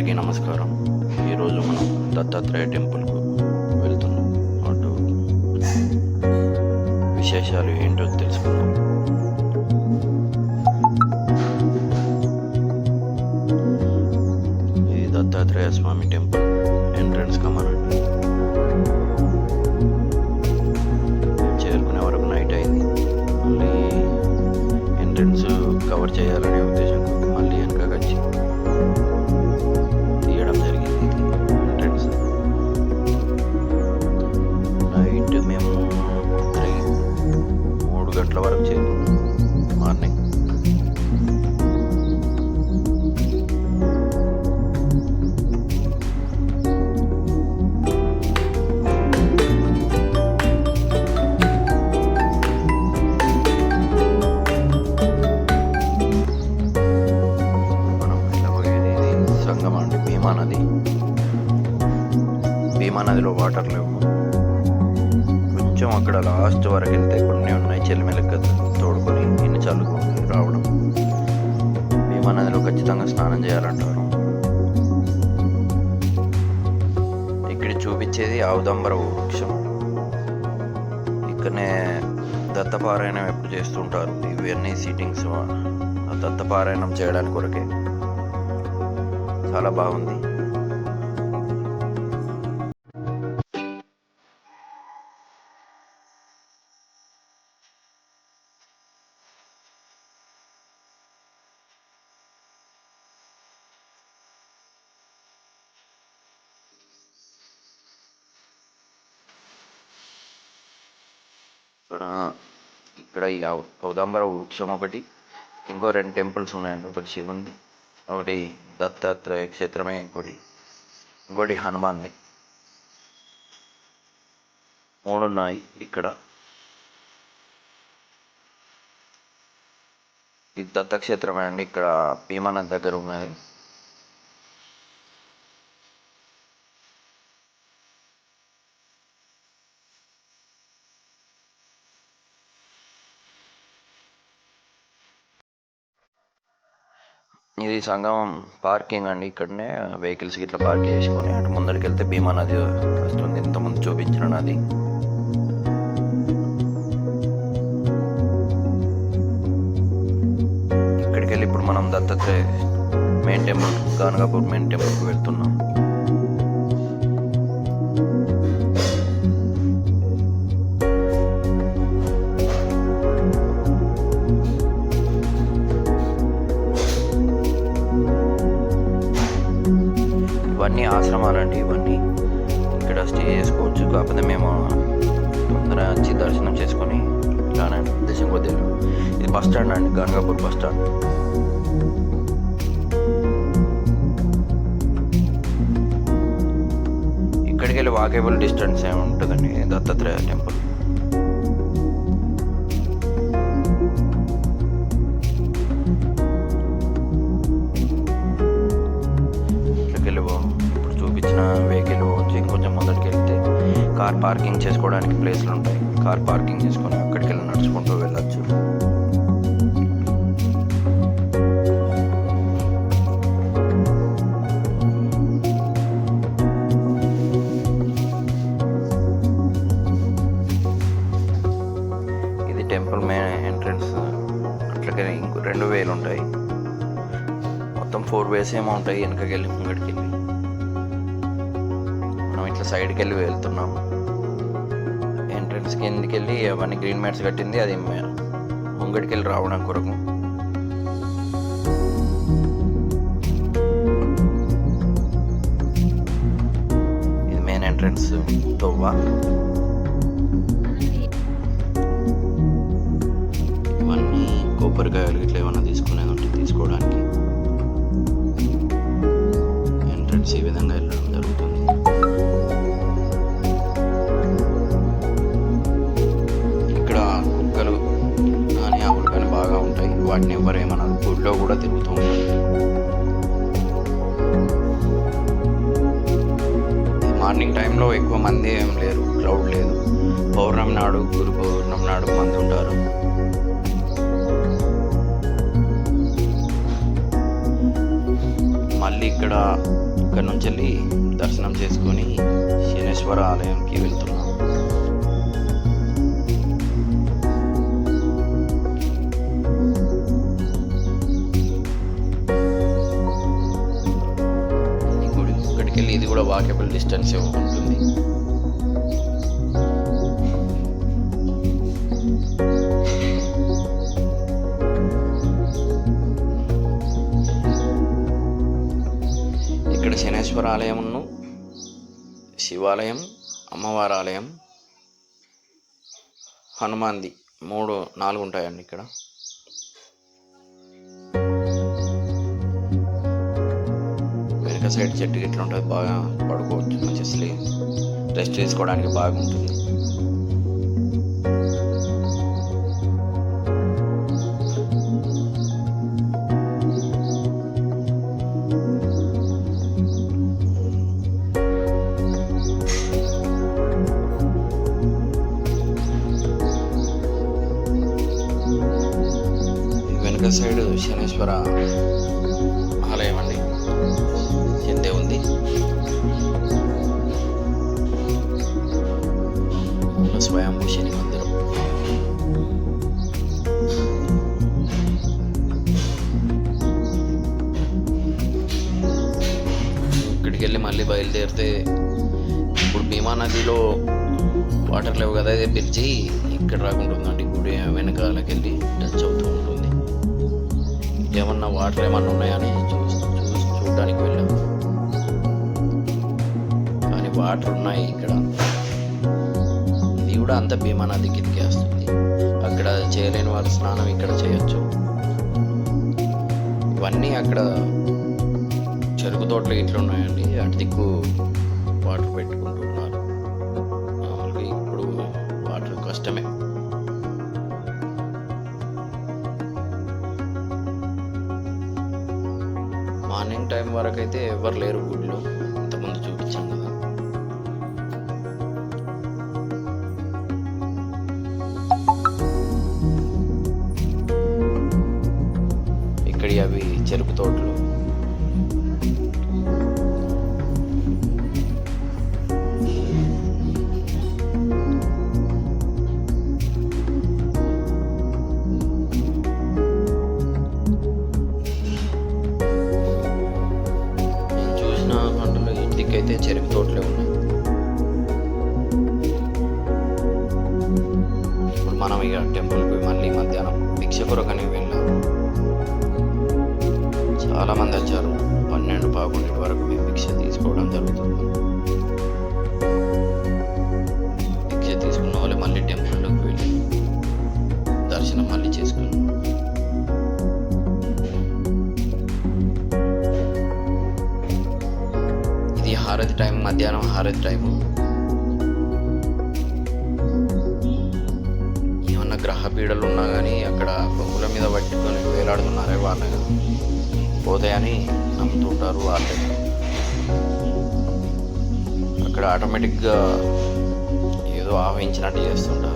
అందరికీ నమస్కారం. ఈరోజు మనం దత్తాత్రేయ టెంపుల్కు వెళ్తున్నాం. అటు విశేషాలు ఏంటో తెలుసుకుందాం. ఇది దత్తాత్రేయ స్వామి టెంపుల్ ఎంట్రన్స్ కమనండి. చేరుకునే వరకు నైట్ అయింది. మళ్ళీ ఎంట్రన్స్ కవర్ చేయాలనే ఉద్దేశంతో మళ్ళీ వెనకకి వచ్చి తీయడం జరిగింది. ఎంట్రన్స్ నైట్ మేము 3 గంటల వరకు చేరుకున్నాం మార్నింగ్. భీమా నదిలో వాటర్ లేవు. కొంచెం అక్కడ లాస్ట్ వరకు వెళ్తే కొన్ని ఉన్నాయి, చెల్లిమెలక తోడుకొని ఇన్ని చల్లుకొని రావడం. భీమా నదిలో ఖచ్చితంగా స్నానం చేయాలంటారు. ఇక్కడ చూపించేది ఔదంబర వృక్షం. ఇక్కడనే దత్తపారాయణం ఎప్పుడు చేస్తుంటారు. ఇవన్నీ సీటింగ్స్ దత్తపారాయణం చేయడానికి కొరకే. చాలా బాగుంది. ఇక్కడ ఈ ఔదంబర వృక్షం ఒకటి, ఇంకో 2 టెంపుల్స్ ఉన్నాయండి. ఒకటి శివుంది, ఒకటి దత్తాత్రేయ క్షేత్రమే, ఇంకోటి హనుమాన్ది. 3 ఉన్నాయి ఇక్కడ. ఇది దత్తక్షేత్రమే అండి. ఇక్కడ భీమానది దగ్గర ఉన్నది. ఇది సంగమం పార్కింగ్ అండి. ఇక్కడనే వెహికల్స్ ఇట్లా పార్క్ చేసుకొని అటు ముందరికి వెళ్తే భీమా నది వస్తుంది. ఇంతకుముందు చూపించిన నది. ఇక్కడికి వెళ్ళి ఇప్పుడు మనం Dattatreya main temple, Ganagapur main టెంపుల్కి వెళ్తున్నాం. ఇవన్నీ ఆశ్రమాలండి. ఇవన్నీ ఇక్కడ స్టే చేసుకోవచ్చు. కాకపోతే మేము తొందరగా వచ్చి దర్శనం చేసుకొని ఇలానే ఉద్దేశం కొద్ది. ఇది బస్ స్టాండ్ అండి, గంగాపూర్ బస్ స్టాండ్. ఇక్కడికి వెళ్ళి వాకేబుల్ డిస్టెన్స్ ఏమి ఉంటుందండి దత్తాత్రేయ టెంపుల్. ఇప్పుడు చూపించిన వెహికల్ వచ్చి ఇంకొంచెం మొదటికి వెళ్తే కార్ పార్కింగ్ చేసుకోవడానికి ప్లేస్లు ఉంటాయి. కార్ పార్కింగ్ చేసుకొని అక్కడికి వెళ్ళి నడుచుకుంటూ వెళ్ళచ్చు. ఇది టెంపుల్ మెయిన్ ఎంట్రన్స్. అట్లకే ఇంకో 2 వేలు ఉంటాయి. మొత్తం 4 వేస్ ఏమో ఉంటాయి. వెనకకి వెళ్ళి ముంగడికి వెళ్ళి మనం ఇట్లా సైడ్కి వెళ్ళి వెళ్తున్నాం. ఎంట్రన్స్ కిందకి వెళ్ళి అవన్నీ గ్రీన్ మ్యాట్స్ కట్టింది. అది ముంగడికి వెళ్ళి రావడం కొరకు. ఇది మెయిన్ ఎంట్రన్స్ తోవ. ఇవన్నీ కొబ్బరికాయలు ఇట్లా ఏమన్నా తీసుకునేది ఉంటే తీసుకోవడానికి ఎంట్రన్స్ ఈ విధంగా వెళ్ళడం జరుగుతుంది. ఇక్కడ కుక్కలు కానీ ఆవులు కానీ బాగా ఉంటాయి. వాటిని ఎవరేమన్నారు, గుడిలో కూడా తిరుగుతూ ఉంటాయి. మార్నింగ్ టైంలో ఎక్కువ మంది ఏం లేరు, క్రౌడ్ లేదు. పౌర్ణమి నాడు, గురు పౌర్ణమి నాడు మంది ఉంటారు. మళ్ళీ ఇక్కడ ఇక్కడ నుంచి వెళ్ళి దర్శనం చేసుకొని శనేశ్వర ఆలయంకి వెళ్తున్నాం. ఈ గుడి ఇక్కడికి వెళ్ళి ఇది కూడా వాకబుల్ డిస్టెన్స్ ఉంటుంది. ఇక్కడ శనేశ్వర ఆలయమును, శివాలయం, అమ్మవారి ఆలయం, హనుమాన్ది 4 ఉంటాయండి. ఇక్కడ వెనక సైడ్ చెట్టు గిట్ల ఉంటుంది, బాగా పడుకోవచ్చు, మంచి రెస్ట్ చేసుకోవడానికి బాగుంటుంది. వెనక సైడ్ శనేశ్వర ఆలయం అండి, కిందే ఉంది. స్వయంభూ శని మందిరం. ఇక్కడికి వెళ్ళి మళ్ళీ బయలుదేరితే, ఇప్పుడు భీమా నదిలో వాటర్ లేవు కదా, అదే బ్రిడ్జి ఇక్కడ రాకుంటుందండి. గుడి వెనకాలకి వెళ్ళి టచ్ అవుతూ ఉంటుంది. ఏమన్నా వాటర్ ఏమన్నా ఉన్నాయని చూడడానికి వెళ్ళాము, కానీ వాటర్ ఉన్నాయి ఇక్కడ. ఇది కూడా అంత భీమా నది కిందకి వస్తుంది. అక్కడ చేయలేని వాళ్ళు స్నానం ఇక్కడ చేయొచ్చు. ఇవన్నీ అక్కడ చెరుకు తోటలు ఇట్లా ఉన్నాయండి, అటు దిక్కు వాటర్ పెట్టుకుంటున్నారు. మామూలుగా ఇప్పుడు వాటర్ కష్టమే. మార్నింగ్ టైం వరకు అయితే ఎవరు లేరు గుడిలో, ఇంతకుముందు చూపించాం కదా. ఇక్కడ అవి చెరుకు తోటలు. అయితే చెరుకు తోటలే ఉన్నాయి. ఇప్పుడు మనం ఇక టెంపుల్కి మళ్ళీ మధ్యాహ్నం భిక్ష కొరకని వెళ్ళాం. చాలామంది వచ్చారు. 12-11 వరకు మేము భిక్ష తీసుకోవడం జరుగుతుంది. భిక్ష తీసుకున్న వాళ్ళు మళ్ళీ టెంపుల్లోకి వెళ్ళి దర్శనం మళ్ళీ చేసుకున్నాం. హారతి టైం, మధ్యాహ్నం హారతి టైము. ఏమన్నా గ్రహ పీడలు ఉన్నా కానీ అక్కడ బొంగుల మీద పట్టుకొని వేలాడుతున్నారే వాళ్ళ పోతాయని నమ్ముతుంటారు వాళ్ళే. అక్కడ ఆటోమేటిక్గా ఏదో ఆవహించినట్టు చేస్తుంటారు.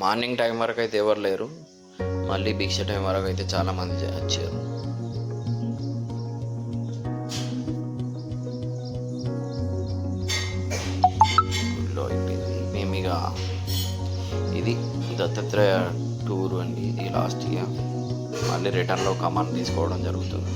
మార్నింగ్ టైం వరకు అయితే ఎవరు లేరు, మళ్ళీ భిక్ష టైం వరకు అయితే చాలామంది వచ్చారు. మేము ఇక ఇది దత్తాత్రేయ టూర్ అండి, ఇది లాస్ట్ ఇయర్. మళ్ళీ రిటర్న్లో కమాన్ తీసుకోవడం జరుగుతుంది.